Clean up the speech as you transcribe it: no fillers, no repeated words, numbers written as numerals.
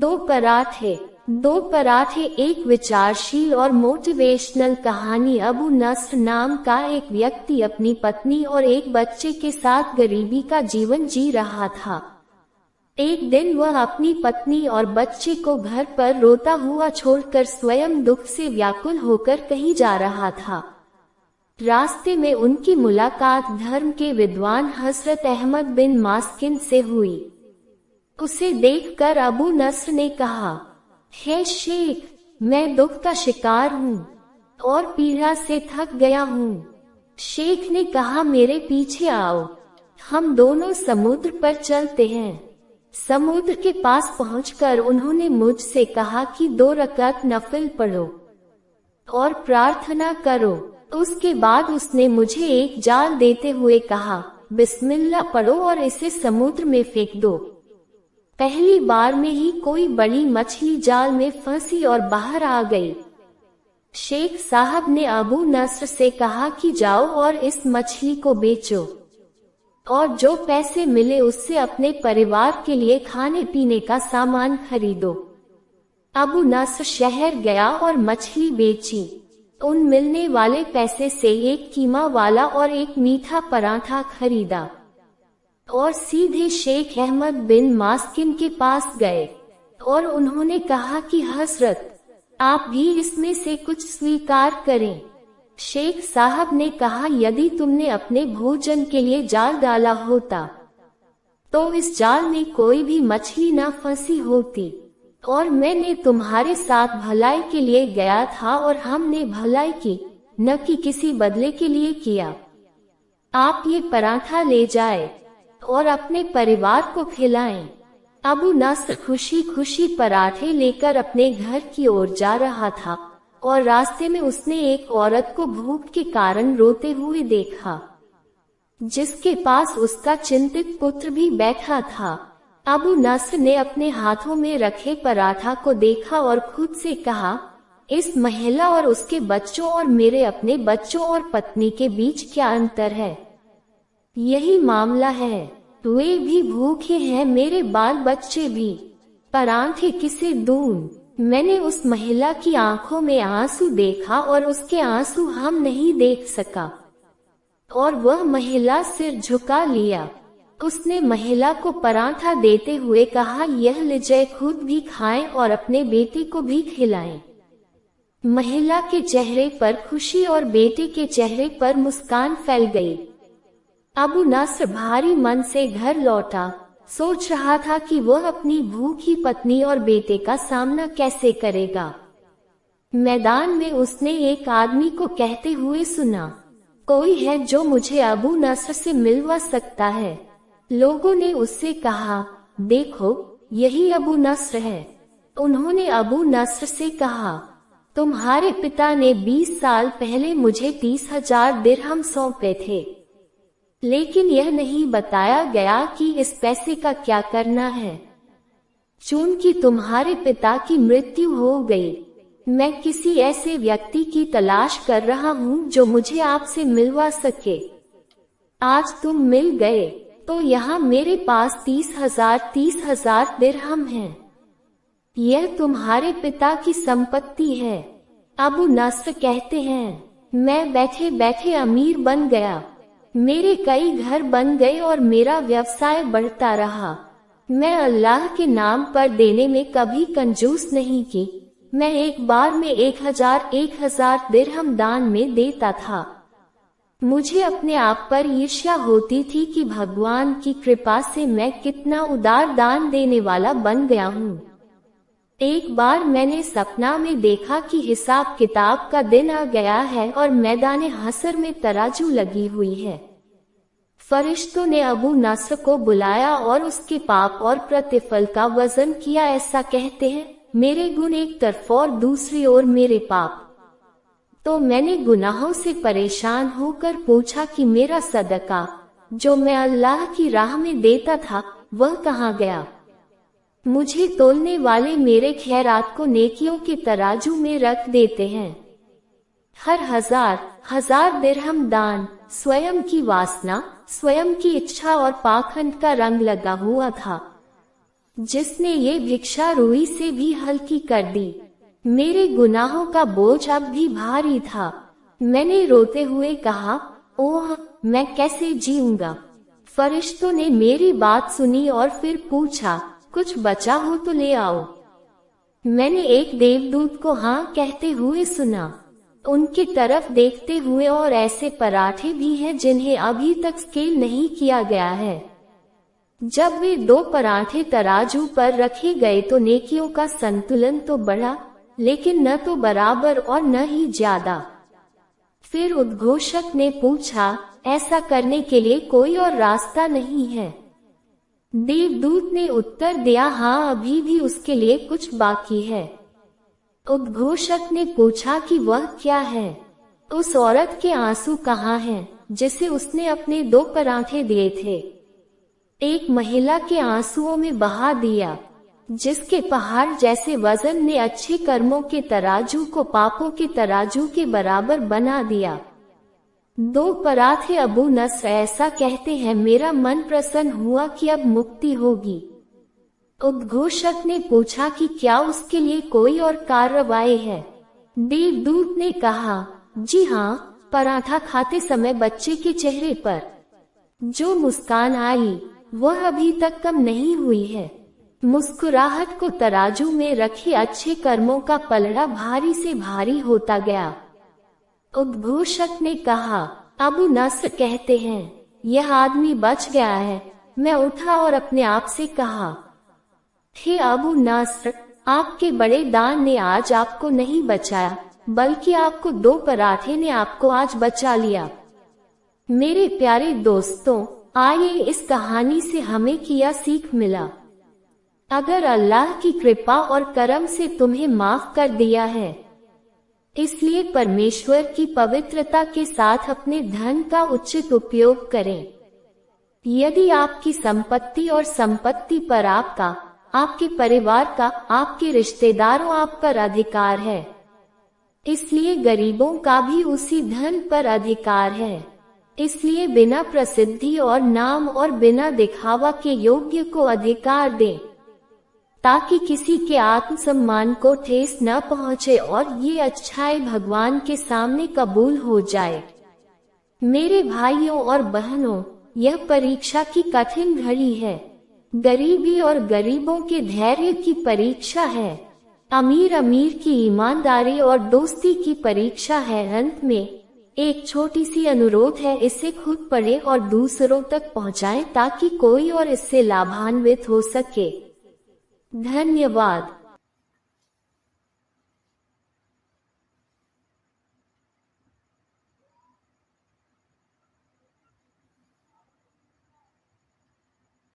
दो पराठे। दो पराठे एक विचारशील और मोटिवेशनल कहानी। अबू नस्र नाम का एक व्यक्ति अपनी पत्नी और एक बच्चे के साथ गरीबी का जीवन जी रहा था। एक दिन वह अपनी पत्नी और बच्चे को घर पर रोता हुआ छोड़कर स्वयं दुख से व्याकुल होकर कहीं जा रहा था। रास्ते में उनकी मुलाकात धर्म के विद्वान हजरत अहमद बिन मास्किन से हुई। उसे देखकर अबू नस्र ने कहा, हे शेख, मैं दुख का शिकार हूँ और पीड़ा से थक गया हूँ। शेख ने कहा, मेरे पीछे आओ, हम दोनों समुद्र पर चलते हैं। समुद्र के पास पहुंचकर उन्होंने मुझसे कहा कि 2 रकात नफिल पढ़ो और प्रार्थना करो। उसके बाद उसने मुझे एक जाल देते हुए कहा, बिस्मिल्लाह पढ़ो और इसे समुद्र में फेंक दो। पहली बार में ही कोई बड़ी मछली जाल में फंसी और बाहर आ गई। शेख साहब ने अबू नस्र से कहा कि जाओ और इस मछली को बेचो और जो पैसे मिले उससे अपने परिवार के लिए खाने पीने का सामान खरीदो। अबू नस्र शहर गया और मछली बेची। उन मिलने वाले पैसे से एक कीमा वाला और एक मीठा पराठा खरीदा और सीधे शेख अहमद बिन मास्किन के पास गए और उन्होंने कहा कि हजरत, आप भी इसमें से कुछ स्वीकार करें। शेख साहब ने कहा, यदि तुमने अपने भोजन के लिए जाल डाला होता तो इस जाल में कोई भी मछली न फंसी होती और मैंने तुम्हारे साथ भलाई के लिए गया था और हमने भलाई की, न कि किसी बदले के लिए किया। आप ये पराठा ले जाए और अपने परिवार को खिलाएं। अबू नस्र खुशी खुशी पराठे लेकर अपने घर की ओर जा रहा था और रास्ते में उसने एक औरत को भूख के कारण रोते हुए देखा, जिसके पास उसका चिंतित पुत्र भी बैठा था। अबू नस्र ने अपने हाथों में रखे पराठा को देखा और खुद से कहा, इस महिला और उसके बच्चों और मेरे अपने बच्चों और पत्नी के बीच क्या अंतर है? यही मामला है, वे भी भूखे हैं, मेरे बाल बच्चे भी। पराठे किसे दूं? मैंने उस महिला की आंखों में आंसू देखा और उसके आंसू हम नहीं देख सका और वह महिला सिर झुका लिया। उसने महिला को पराठा देते हुए कहा, यह लीजिए, खुद भी खाएं और अपने बेटे को भी खिलाएं। महिला के चेहरे पर खुशी और बेटे के चेहरे पर मुस्कान फैल गई। अबू नस्र भारी मन से घर लौटा। सोच रहा था कि वह अपनी भूखी पत्नी और बेटे का सामना कैसे करेगा। मैदान में उसने एक आदमी को कहते हुए सुना, कोई है जो मुझे अबू नस्र से मिलवा सकता है? लोगों ने उससे कहा, देखो, यही अबू नस्र है। उन्होंने अबू नस्र से कहा, तुम्हारे पिता ने 20 साल पहले मुझे 30,000 दिरहम सौंपे थे, लेकिन यह नहीं बताया गया कि इस पैसे का क्या करना है। चूंकि तुम्हारे पिता की मृत्यु हो गई, मैं किसी ऐसे व्यक्ति की तलाश कर रहा हूँ जो मुझे आपसे मिलवा सके। आज तुम मिल गए, तो यहाँ मेरे पास 30,000 दिरहम हैं। यह तुम्हारे पिता की संपत्ति है। अबू नस्र कहते हैं, मैं बैठे बैठे अमीर बन गया। मेरे कई घर बन गए और मेरा व्यवसाय बढ़ता रहा। मैं अल्लाह के नाम पर देने में कभी कंजूस नहीं की। मैं एक बार में 1,000 दिरहम दान में देता था। मुझे अपने आप पर ईर्ष्या होती थी कि भगवान की कृपा से मैं कितना उदार दान देने वाला बन गया हूँ। एक बार मैंने सपना में देखा कि हिसाब किताब का दिन आ गया है और मैदान हशर में तराजू लगी हुई है। फरिश्तों ने अबू नस्र को बुलाया और उसके पाप और प्रतिफल का वजन किया। ऐसा कहते हैं, मेरे गुण एक तरफ और दूसरी ओर मेरे पाप। तो मैंने गुनाहों से परेशान होकर पूछा कि मेरा सदका जो मैं अल्लाह की राह में देता था वह कहाँ गया? मुझे तोलने वाले मेरे खैरात को नेकियों के तराजू में रख देते हैं। हर 1,000 दिरहम दान स्वयं की वासना, स्वयं की इच्छा और पाखंड का रंग लगा हुआ था। जिसने ये भिक्षा रुई से भी हल्की कर दी। मेरे गुनाहों का बोझ अब भी भारी था। मैंने रोते हुए कहा, ओह, मैं कैसे जीऊंगा। फरिश्तों ने मेरी बात सुनी और फिर पूछा, कुछ बचा हो तो ले आओ। मैंने एक देवदूत को हाँ कहते हुए सुना। उनकी तरफ देखते हुए, और ऐसे पराठे भी हैं जिन्हें अभी तक स्केल नहीं किया गया है। जब वे 2 पराठे तराजू पर रखे गए तो नेकियों का संतुलन तो बढ़ा, लेकिन न तो बराबर और न ही ज्यादा। फिर उद्घोषक ने पूछा, ऐसा करने के लिए कोई और रास्ता नहीं है? देवदूत ने उत्तर दिया, हाँ, अभी भी उसके लिए कुछ बाकी है। उद्घोषक ने पूछा कि वह क्या है? उस औरत के आंसू कहाँ हैं, जिसे उसने अपने 2 पराठे दिए थे? एक महिला के आंसुओं में बहा दिया, जिसके पहाड़ जैसे वजन ने अच्छे कर्मों के तराजू को पापों के तराजू के बराबर बना दिया। 2 पराठे। अबू नस्र ऐसा कहते हैं, मेरा मन प्रसन्न हुआ कि अब मुक्ति होगी। उद्घोषक ने पूछा कि क्या उसके लिए कोई और कार्रवाई है? देवदूत ने कहा, जी हाँ, पराठा खाते समय बच्चे के चेहरे पर जो मुस्कान आई वह अभी तक कम नहीं हुई है। मुस्कुराहट को तराजू में रखे अच्छे कर्मों का पलड़ा भारी से भारी होता गया। उद्घोषक ने कहा, अबू नस्र कहते हैं, यह आदमी बच गया है। मैं उठा और अपने आप से कहा, हे अबू नस्र, आपके बड़े दान ने आज आपको नहीं बचाया, बल्कि आपको 2 पराठे ने आपको आज बचा लिया। मेरे प्यारे दोस्तों, आइए इस कहानी से हमें क्या सीख मिला? अगर अल्लाह की कृपा और करम से तुम्हें माफ कर दिया है, इसलिए परमेश्वर की पवित्रता के साथ अपने धन का उचित उपयोग करें। यदि आपकी संपत्ति और संपत्ति पर आपका, आपके परिवार का, आपके रिश्तेदारों आप पर अधिकार है, इसलिए गरीबों का भी उसी धन पर अधिकार है। इसलिए बिना प्रसिद्धि और नाम और बिना दिखावा के योग्य को अधिकार दें, ताकि किसी के आत्मसम्मान को ठेस न पहुंचे और ये अच्छाई भगवान के सामने कबूल हो जाए। मेरे भाइयों और बहनों, यह परीक्षा की कठिन घड़ी है। गरीबी और गरीबों के धैर्य की परीक्षा है। अमीर की ईमानदारी और दोस्ती की परीक्षा है। अंत में एक छोटी सी अनुरोध है, इसे खुद पढ़ें और दूसरों तक पहुंचाएं ताकि कोई और इससे लाभान्वित हो सके। धन्यवाद।